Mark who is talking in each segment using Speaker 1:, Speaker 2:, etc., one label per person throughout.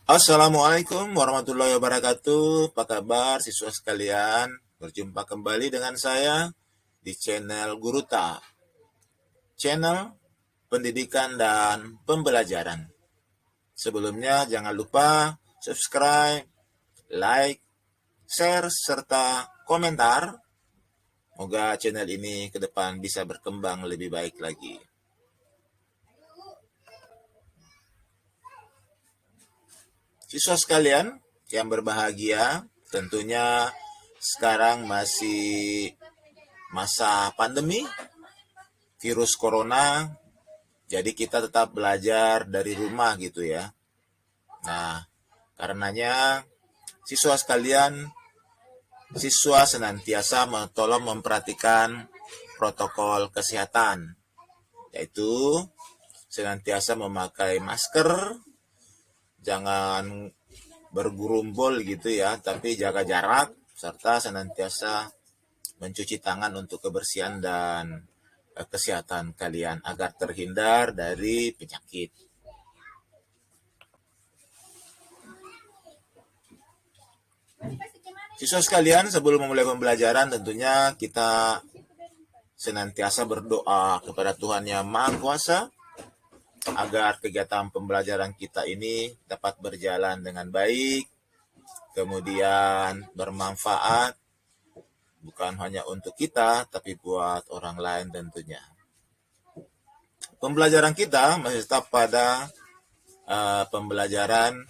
Speaker 1: Assalamualaikum warahmatullahi wabarakatuh. Apa kabar siswa sekalian? Berjumpa kembali dengan saya di channel Guruta, channel pendidikan dan pembelajaran. Sebelumnya jangan lupa subscribe, like, share, serta komentar. Semoga channel ini ke depan bisa berkembang lebih baik lagi. Siswa sekalian yang berbahagia, tentunya sekarang masih masa pandemi virus corona, jadi kita tetap belajar dari rumah gitu ya. Nah, karenanya siswa senantiasa tolong memperhatikan protokol kesehatan, yaitu senantiasa memakai masker, jangan bergerumbol gitu ya, tapi jaga jarak, serta senantiasa mencuci tangan untuk kebersihan dan kesehatan kalian agar terhindar dari penyakit. Siswa sekalian, sebelum memulai pembelajaran tentunya kita senantiasa berdoa kepada Tuhan Yang Maha Kuasa agar kegiatan pembelajaran kita ini dapat berjalan dengan baik, kemudian bermanfaat bukan hanya untuk kita tapi buat orang lain tentunya. Pembelajaran kita masih tetap pada pembelajaran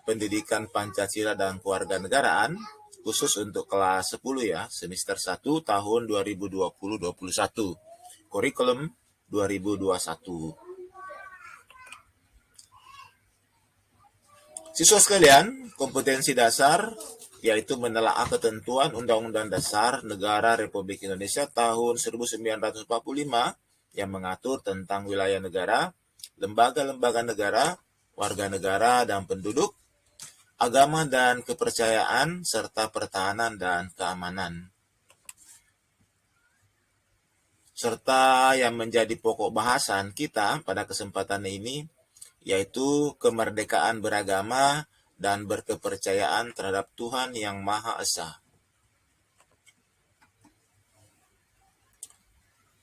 Speaker 1: pendidikan Pancasila dan Kewarganegaraan khusus untuk kelas 10 ya, semester 1 tahun 2020-21. Kurikulum 2021. Siswa sekalian, kompetensi dasar yaitu menelaah ketentuan Undang-Undang Dasar Negara Republik Indonesia tahun 1945 yang mengatur tentang wilayah negara, lembaga-lembaga negara, warga negara dan penduduk, agama dan kepercayaan, serta pertahanan dan keamanan. Serta yang menjadi pokok bahasan kita pada kesempatan ini, yaitu kemerdekaan beragama dan berkepercayaan terhadap Tuhan Yang Maha Esa.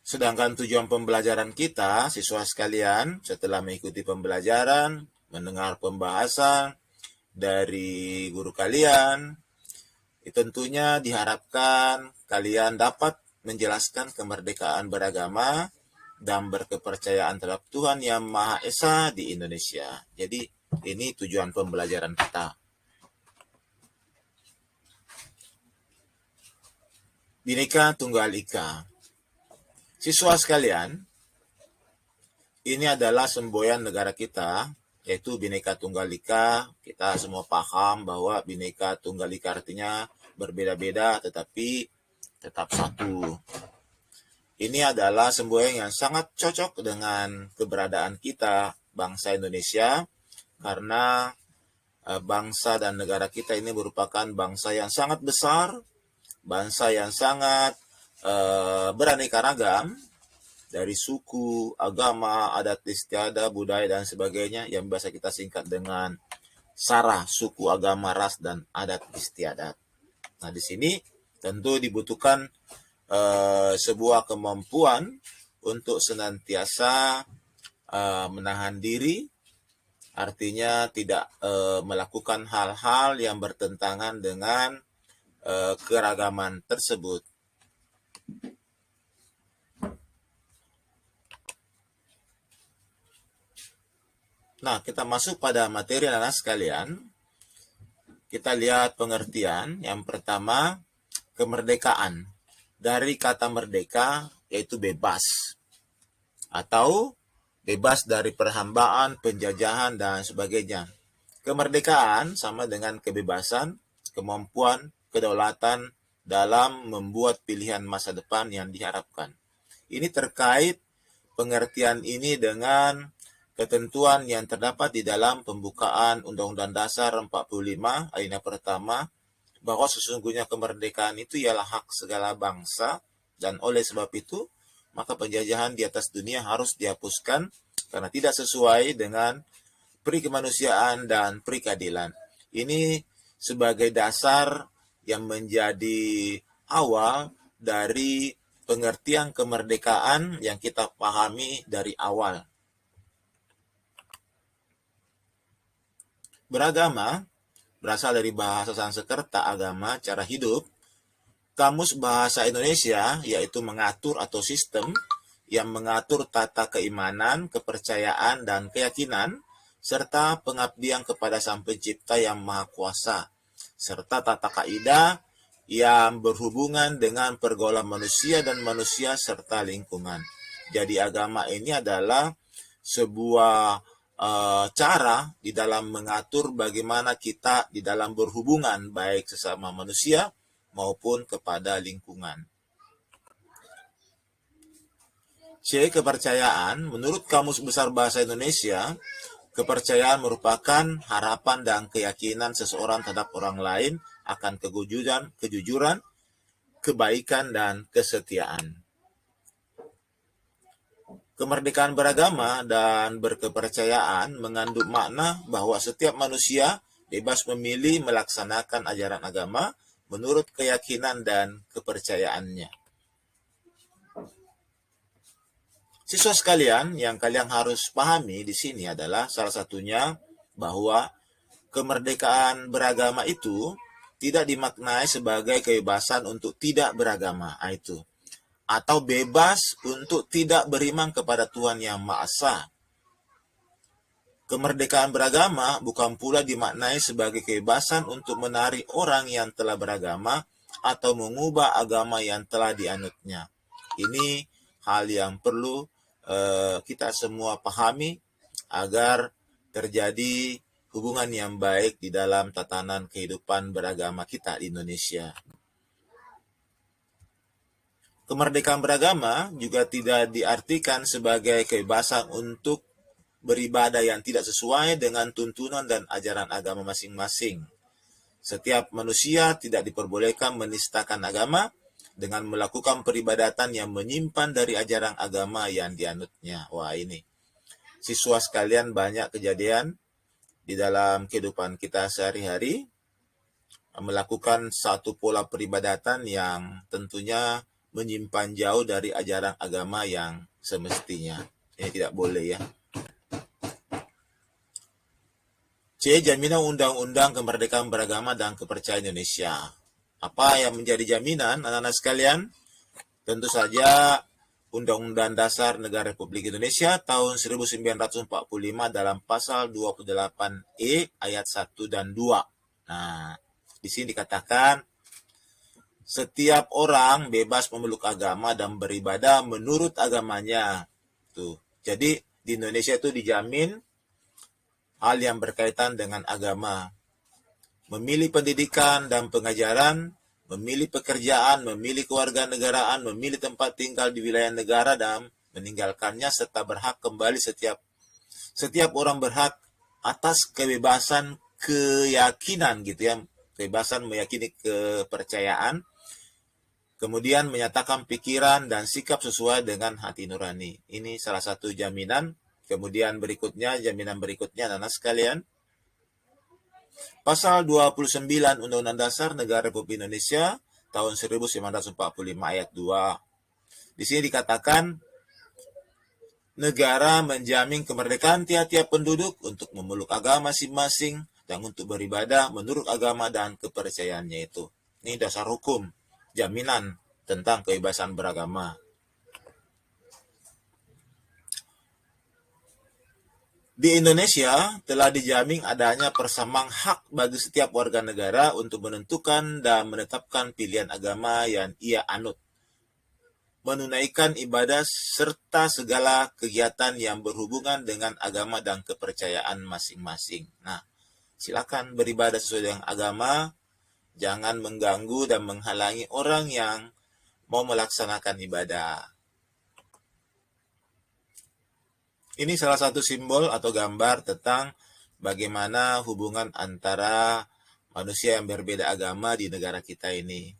Speaker 1: Sedangkan tujuan pembelajaran kita, siswa sekalian, setelah mengikuti pembelajaran, mendengar pembahasan dari guru kalian, tentunya diharapkan kalian dapat menjelaskan kemerdekaan beragama dan berkepercayaan terhadap Tuhan Yang Maha Esa di Indonesia. Jadi ini tujuan pembelajaran kita. Bhinneka Tunggal Ika. Siswa sekalian, ini adalah semboyan negara kita, yaitu Bhinneka Tunggal Ika. Kita semua paham bahwa Bhinneka Tunggal Ika artinya berbeda-beda tetapi tetap satu. Ini adalah semboyan yang sangat cocok dengan keberadaan kita, bangsa Indonesia, karena bangsa dan negara kita ini merupakan bangsa yang sangat besar, bangsa yang sangat beraneka ragam, dari suku, agama, adat istiadat, budaya, dan sebagainya yang biasa kita singkat dengan SARA, suku, agama, ras, dan adat istiadat. Nah, di sini tentu dibutuhkan sebuah kemampuan untuk senantiasa menahan diri, artinya tidak melakukan hal-hal yang bertentangan dengan keragaman tersebut. Nah, kita masuk pada materi anak sekalian. Kita lihat pengertian. Yang pertama, kemerdekaan. Dari kata merdeka, yaitu bebas. Atau bebas dari perhambaan, penjajahan, dan sebagainya. Kemerdekaan sama dengan kebebasan, kemampuan, kedaulatan dalam membuat pilihan masa depan yang diharapkan. Ini terkait pengertian ini dengan ketentuan yang terdapat di dalam pembukaan Undang-Undang Dasar 45 alinea pertama, bahwa sesungguhnya kemerdekaan itu ialah hak segala bangsa, dan oleh sebab itu maka penjajahan di atas dunia harus dihapuskan karena tidak sesuai dengan peri kemanusiaan, dan peri keadilan. Ini sebagai dasar yang menjadi awal dari pengertian kemerdekaan yang kita pahami dari awal. Beragama berasal dari bahasa Sanskerta agama, cara hidup. Kamus Bahasa Indonesia yaitu mengatur atau sistem yang mengatur tata keimanan, kepercayaan, dan keyakinan, serta pengabdian kepada Sang Pencipta yang Maha Kuasa, serta tata kaidah yang berhubungan dengan pergaulan manusia dan manusia serta lingkungan. Jadi agama ini adalah sebuah cara di dalam mengatur bagaimana kita di dalam berhubungan baik sesama manusia maupun kepada lingkungan. C. Kepercayaan. Menurut Kamus Besar Bahasa Indonesia, kepercayaan merupakan harapan dan keyakinan seseorang terhadap orang lain akan kejujuran, kebaikan, dan kesetiaan. Kemerdekaan beragama dan berkepercayaan mengandung makna bahwa setiap manusia bebas memilih melaksanakan ajaran agama menurut keyakinan dan kepercayaannya. Siswa sekalian, yang kalian harus pahami di sini adalah salah satunya bahwa kemerdekaan beragama itu tidak dimaknai sebagai kebebasan untuk tidak beragama, atau bebas untuk tidak beriman kepada Tuhan Yang Maha Esa. Kemerdekaan beragama bukan pula dimaknai sebagai kebebasan untuk menarik orang yang telah beragama atau mengubah agama yang telah dianutnya. Ini hal yang perlu kita semua pahami agar terjadi hubungan yang baik di dalam tatanan kehidupan beragama kita di Indonesia. Kemerdekaan beragama juga tidak diartikan sebagai kebebasan untuk beribadah yang tidak sesuai dengan tuntunan dan ajaran agama masing-masing. Setiap manusia tidak diperbolehkan menistakan agama dengan melakukan peribadatan yang menyimpan dari ajaran agama yang dianutnya. Wah, ini siswa sekalian, banyak kejadian di dalam kehidupan kita sehari-hari melakukan satu pola peribadatan yang tentunya menyimpan jauh dari ajaran agama yang semestinya. Ini tidak boleh ya. C. Jaminan Undang-Undang Kemerdekaan Beragama dan Kepercayaan Indonesia. Apa yang menjadi jaminan, anak-anak sekalian? Tentu saja Undang-Undang Dasar Negara Republik Indonesia tahun 1945 dalam pasal 28E ayat 1 dan 2. Nah, di sini dikatakan setiap orang bebas memeluk agama dan beribadah menurut agamanya. Tuh. Jadi di Indonesia itu dijamin hal yang berkaitan dengan agama. Memilih pendidikan dan pengajaran, memilih pekerjaan, memilih kewarganegaraan, memilih tempat tinggal di wilayah negara dan meninggalkannya, serta berhak kembali setiap orang berhak atas kebebasan keyakinan gitu ya, kebebasan meyakini kepercayaan, kemudian menyatakan pikiran dan sikap sesuai dengan hati nurani. Ini salah satu jaminan. Kemudian jaminan berikutnya anak-anak sekalian, Pasal 29 Undang-Undang Dasar Negara Republik Indonesia tahun 1945 ayat 2. Di sini dikatakan negara menjamin kemerdekaan tiap-tiap penduduk untuk memeluk agama masing-masing dan untuk beribadah menurut agama dan kepercayaannya itu. Ini dasar hukum, jaminan tentang kebebasan beragama. Di Indonesia telah dijamin adanya persamaan hak bagi setiap warga negara untuk menentukan dan menetapkan pilihan agama yang ia anut, menunaikan ibadah serta segala kegiatan yang berhubungan dengan agama dan kepercayaan masing-masing. Nah, silakan beribadah sesuai dengan agama, jangan mengganggu dan menghalangi orang yang mau melaksanakan ibadah. Ini salah satu simbol atau gambar tentang bagaimana hubungan antara manusia yang berbeda agama di negara kita ini.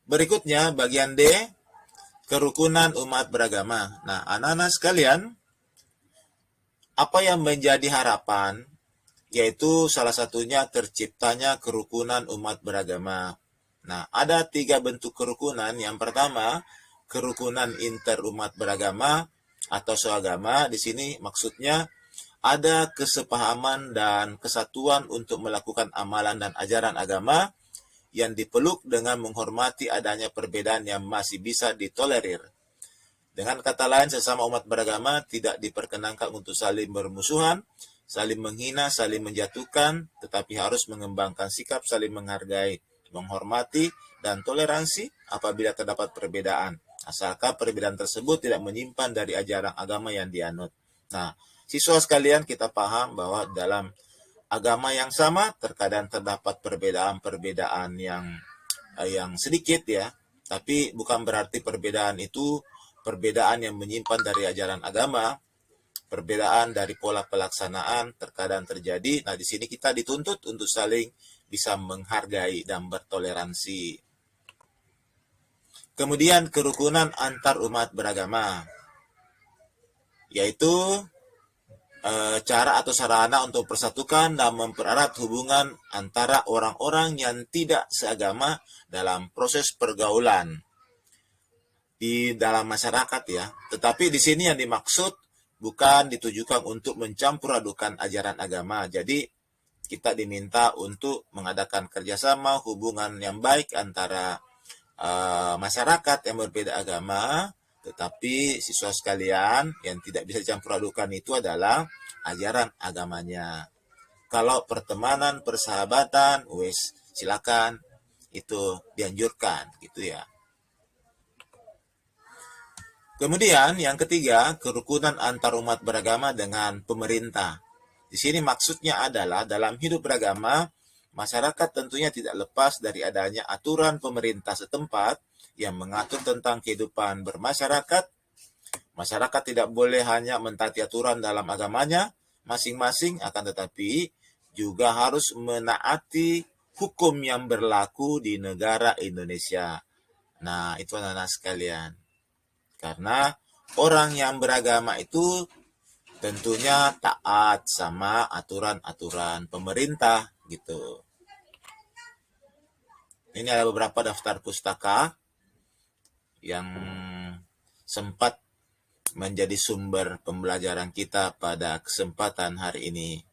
Speaker 1: Berikutnya, bagian D, kerukunan umat beragama. Nah, anak-anak sekalian, apa yang menjadi harapan, yaitu salah satunya terciptanya kerukunan umat beragama. Nah, ada 3 bentuk kerukunan. Yang pertama, kerukunan interumat beragama atau seagama. Di sini maksudnya ada kesepahaman dan kesatuan untuk melakukan amalan dan ajaran agama yang dipeluk dengan menghormati adanya perbedaan yang masih bisa ditolerir. Dengan kata lain, sesama umat beragama tidak diperkenankan untuk saling bermusuhan, saling menghina, saling menjatuhkan, tetapi harus mengembangkan sikap saling menghargai, menghormati, dan toleransi apabila terdapat perbedaan, asalkan perbedaan tersebut tidak menyimpan dari ajaran agama yang dianut. Nah, siswa sekalian, kita paham bahwa dalam agama yang sama terkadang terdapat perbedaan-perbedaan yang sedikit ya, tapi bukan berarti perbedaan itu perbedaan yang menyimpan dari ajaran agama. Perbedaan dari pola pelaksanaan terkadang terjadi. Nah, di sini kita dituntut untuk saling bisa menghargai dan bertoleransi. Kemudian kerukunan antar umat beragama, yaitu cara atau sarana untuk persatukan dan mempererat hubungan antara orang-orang yang tidak seagama dalam proses pergaulan di dalam masyarakat ya. Tetapi di sini yang dimaksud bukan ditujukan untuk mencampur adukan ajaran agama. Jadi kita diminta untuk mengadakan kerjasama hubungan yang baik antara masyarakat yang berbeda agama. Tetapi siswa sekalian, yang tidak bisa campur adukan itu adalah ajaran agamanya. Kalau pertemanan, persahabatan, silakan, itu dianjurkan gitu ya. Kemudian yang ketiga, kerukunan antar umat beragama dengan pemerintah. Di sini maksudnya adalah dalam hidup beragama, masyarakat tentunya tidak lepas dari adanya aturan pemerintah setempat yang mengatur tentang kehidupan bermasyarakat. Masyarakat tidak boleh hanya mentaati aturan dalam agamanya masing-masing, akan tetapi juga harus menaati hukum yang berlaku di negara Indonesia. Nah, itu anak-anak sekalian. Karena orang yang beragama itu tentunya taat sama aturan-aturan pemerintah gitu. Ini ada beberapa daftar pustaka yang sempat menjadi sumber pembelajaran kita pada kesempatan hari ini.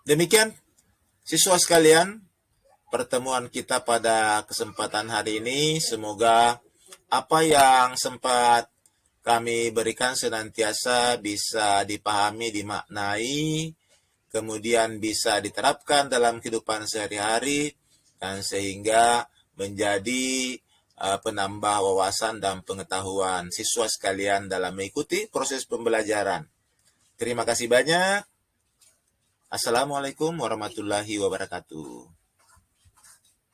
Speaker 1: Demikian, siswa sekalian, pertemuan kita pada kesempatan hari ini. Semoga apa yang sempat kami berikan senantiasa bisa dipahami, dimaknai, kemudian bisa diterapkan dalam kehidupan sehari-hari, dan sehingga menjadi penambah wawasan dan pengetahuan siswa sekalian dalam mengikuti proses pembelajaran. Terima kasih banyak. Assalamualaikum warahmatullahi wabarakatuh.